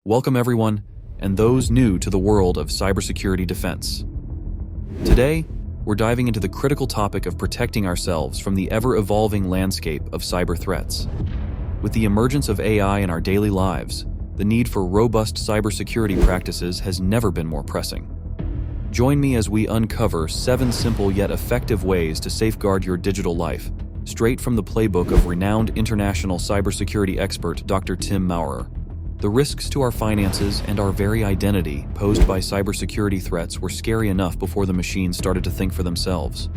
Welcome everyone, and those new to the world of cybersecurity defense. Today, we're diving into the critical topic of protecting ourselves from the ever-evolving landscape of cyber threats. With the emergence of AI in our daily lives, the need for robust cybersecurity practices has never been more pressing. Join me as we uncover 7 simple yet effective ways to safeguard your digital life, straight from the playbook of renowned international cybersecurity expert Dr. Tim Maurer. The risks to our finances and our very identity posed by cybersecurity threats were scary enough before the machines started to think for themselves.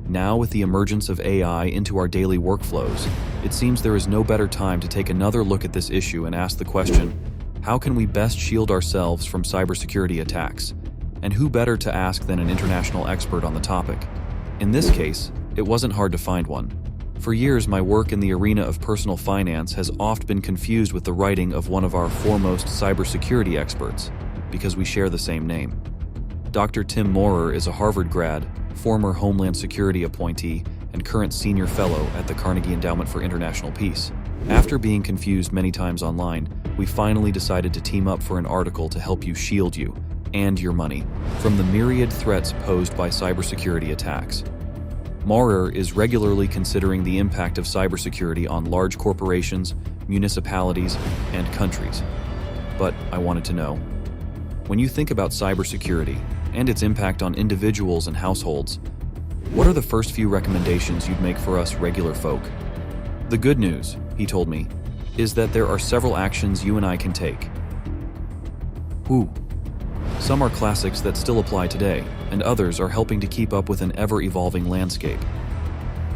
Now, with the emergence of AI into our daily workflows, it seems there is no better time to take another look at this issue and ask the question, how can we best shield ourselves from cybersecurity attacks? And who better to ask than an international expert on the topic? In this case, it wasn't hard to find one. For years, my work in the arena of personal finance has oft been confused with the writing of one of our foremost cybersecurity experts, because we share the same name. Dr. Tim Maurer is a Harvard grad, former Homeland Security appointee, and current senior fellow at the Carnegie Endowment for International Peace. After being confused many times online, we finally decided to team up for an article to help you shield you and your money from the myriad threats posed by cybersecurity attacks. Maurer is regularly considering the impact of cybersecurity on large corporations, municipalities, and countries. But I wanted to know, when you think about cybersecurity and its impact on individuals and households, what are the first few recommendations you'd make for us regular folk? The good news, he told me, is that there are several actions you and I can take. Some are classics that still apply today, and others are helping to keep up with an ever-evolving landscape.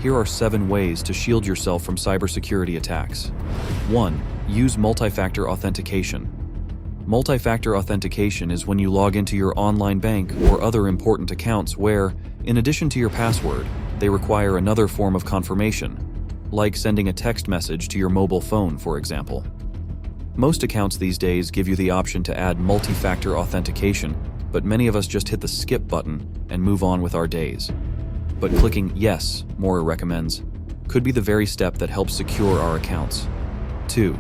Here are 7 ways to shield yourself from cybersecurity attacks. 1. Use multi-factor authentication. Multi-factor authentication is when you log into your online bank or other important accounts where, in addition to your password, they require another form of confirmation, like sending a text message to your mobile phone, for example. Most accounts these days give you the option to add multi-factor authentication, but many of us just hit the skip button and move on with our days. But clicking Yes, Maurer recommends, could be the very step that helps secure our accounts. 2.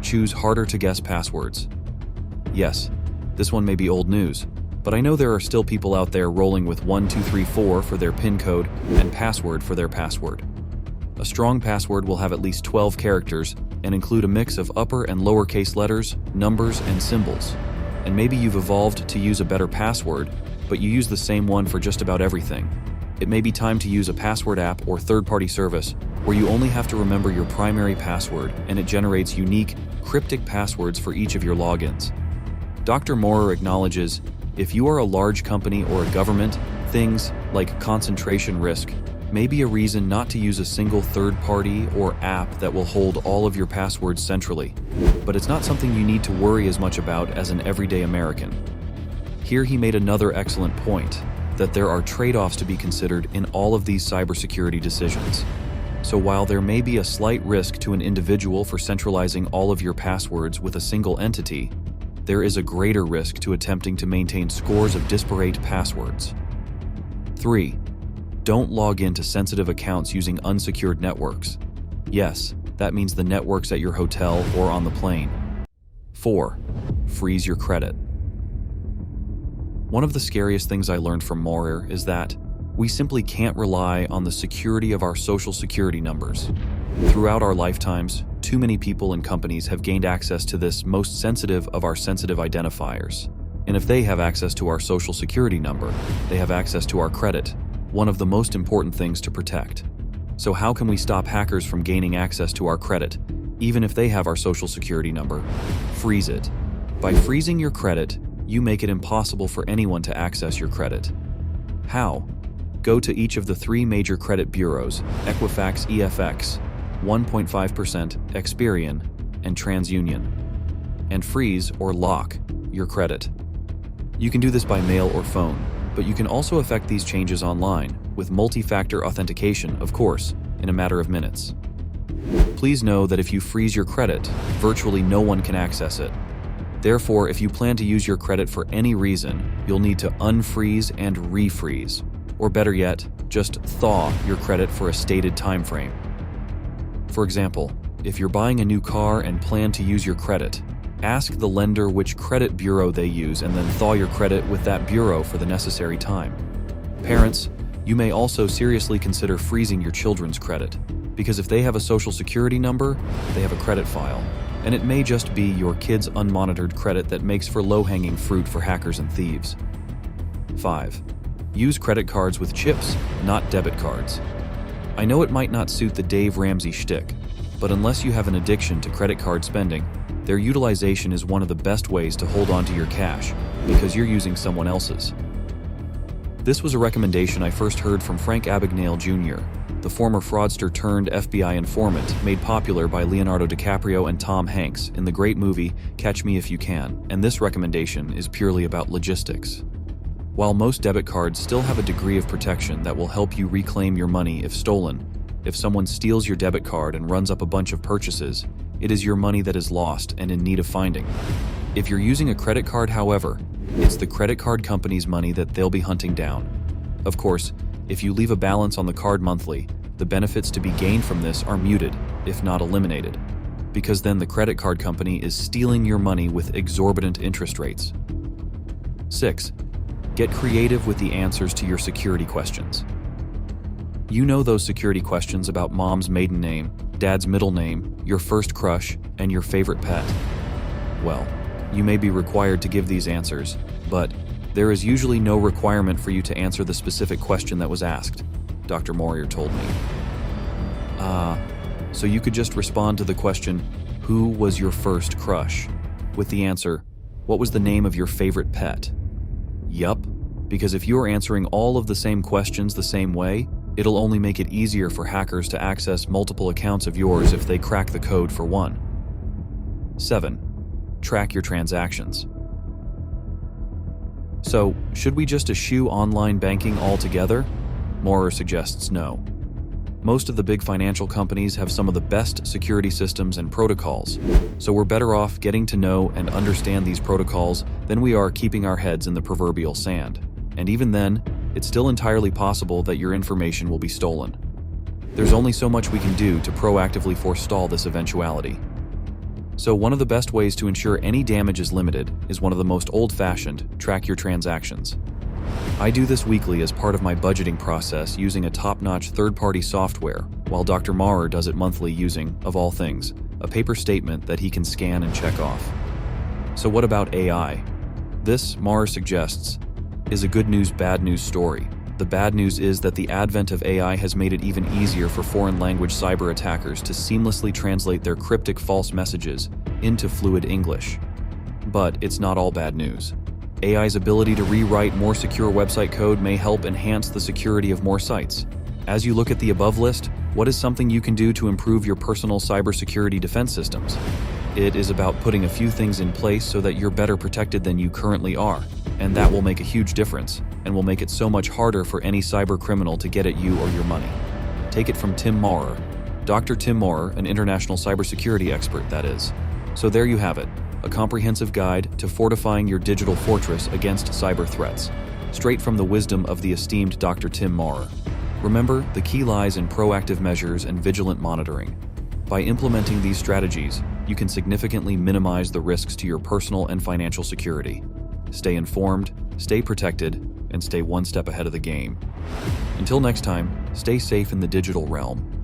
Choose harder-to-guess passwords. Yes, this one may be old news, but I know there are still people out there rolling with 1234 for their PIN code and password for their password. A strong password will have at least 12 characters and include a mix of upper and lowercase letters, numbers, and symbols. And maybe you've evolved to use a better password, but you use the same one for just about everything. It may be time to use a password app or third-party service where you only have to remember your primary password and it generates unique, cryptic passwords for each of your logins. Dr. Maurer acknowledges, if you are a large company or a government, things like concentration risk may be a reason not to use a single third-party or app that will hold all of your passwords centrally, but it's not something you need to worry as much about as an everyday American. Here he made another excellent point, that there are trade-offs to be considered in all of these cybersecurity decisions. So while there may be a slight risk to an individual for centralizing all of your passwords with a single entity, there is a greater risk to attempting to maintain scores of disparate passwords. 3. Don't log into sensitive accounts using unsecured networks. Yes, that means the networks at your hotel or on the plane. 4. Freeze your credit. One of the scariest things I learned from Maurer is that we simply can't rely on the security of our social security numbers. Throughout our lifetimes, too many people and companies have gained access to this most sensitive of our sensitive identifiers. And if they have access to our social security number, they have access to our credit, one of the most important things to protect. So how can we stop hackers from gaining access to our credit, even if they have our social security number? Freeze it. By freezing your credit, you make it impossible for anyone to access your credit. How? Go to each of the 3 major credit bureaus, Equifax EFX, 1.5%, Experian, and TransUnion, and freeze or lock your credit. You can do this by mail or phone, but you can also effect these changes online, with multi-factor authentication, of course, in a matter of minutes. Please know that if you freeze your credit, virtually no one can access it. Therefore, if you plan to use your credit for any reason, you'll need to unfreeze and refreeze, or better yet, just thaw your credit for a stated time frame. For example, if you're buying a new car and plan to use your credit, Ask the lender which credit bureau they use and then thaw your credit with that bureau for the necessary time. Parents, you may also seriously consider freezing your children's credit, because if they have a social security number, they have a credit file, and it may just be your kid's unmonitored credit that makes for low-hanging fruit for hackers and thieves. 5. Use credit cards with chips, not debit cards. I know it might not suit the Dave Ramsey shtick, but unless you have an addiction to credit card spending, their utilization is one of the best ways to hold on to your cash, because you're using someone else's. This was a recommendation I first heard from Frank Abagnale Jr., the former fraudster turned FBI informant made popular by Leonardo DiCaprio and Tom Hanks in the great movie Catch Me If You Can, and this recommendation is purely about logistics. While most debit cards still have a degree of protection that will help you reclaim your money if stolen, if someone steals your debit card and runs up a bunch of purchases, it is your money that is lost and in need of finding. If you're using a credit card, however, it's the credit card company's money that they'll be hunting down. Of course, if you leave a balance on the card monthly, the benefits to be gained from this are muted, if not eliminated, because then the credit card company is stealing your money with exorbitant interest rates. 6. Get creative with the answers to your security questions. You know those security questions about mom's maiden name, dad's middle name, your first crush, and your favorite pet. Well, you may be required to give these answers, but there is usually no requirement for you to answer the specific question that was asked, Dr. Moyer told me. So you could just respond to the question, who was your first crush? With the answer, what was the name of your favorite pet? Yup, because if you're answering all of the same questions the same way, it'll only make it easier for hackers to access multiple accounts of yours if they crack the code for one. 7. Track your transactions. So, should we just eschew online banking altogether? Morer suggests no. Most of the big financial companies have some of the best security systems and protocols, so we're better off getting to know and understand these protocols than we are keeping our heads in the proverbial sand. And even then, it's still entirely possible that your information will be stolen. There's only so much we can do to proactively forestall this eventuality. So one of the best ways to ensure any damage is limited is one of the most old-fashioned, track your transactions. I do this weekly as part of my budgeting process using a top-notch third-party software, while Dr. Maurer does it monthly using, of all things, a paper statement that he can scan and check off. So what about AI? This, Maurer suggests, is a good news, bad news story. The bad news is that the advent of AI has made it even easier for foreign language cyber attackers to seamlessly translate their cryptic false messages into fluid English. But it's not all bad news. AI's ability to rewrite more secure website code may help enhance the security of more sites. As you look at the above list, what is something you can do to improve your personal cybersecurity defense systems? It is about putting a few things in place so that you're better protected than you currently are, and that will make a huge difference, and will make it so much harder for any cyber criminal to get at you or your money. Take it from Tim Maurer, Dr. Tim Maurer, an international cybersecurity expert, that is. So there you have it, a comprehensive guide to fortifying your digital fortress against cyber threats, straight from the wisdom of the esteemed Dr. Tim Maurer. Remember, the key lies in proactive measures and vigilant monitoring. By implementing these strategies, you can significantly minimize the risks to your personal and financial security. Stay informed, stay protected, and stay one step ahead of the game. Until next time, stay safe in the digital realm.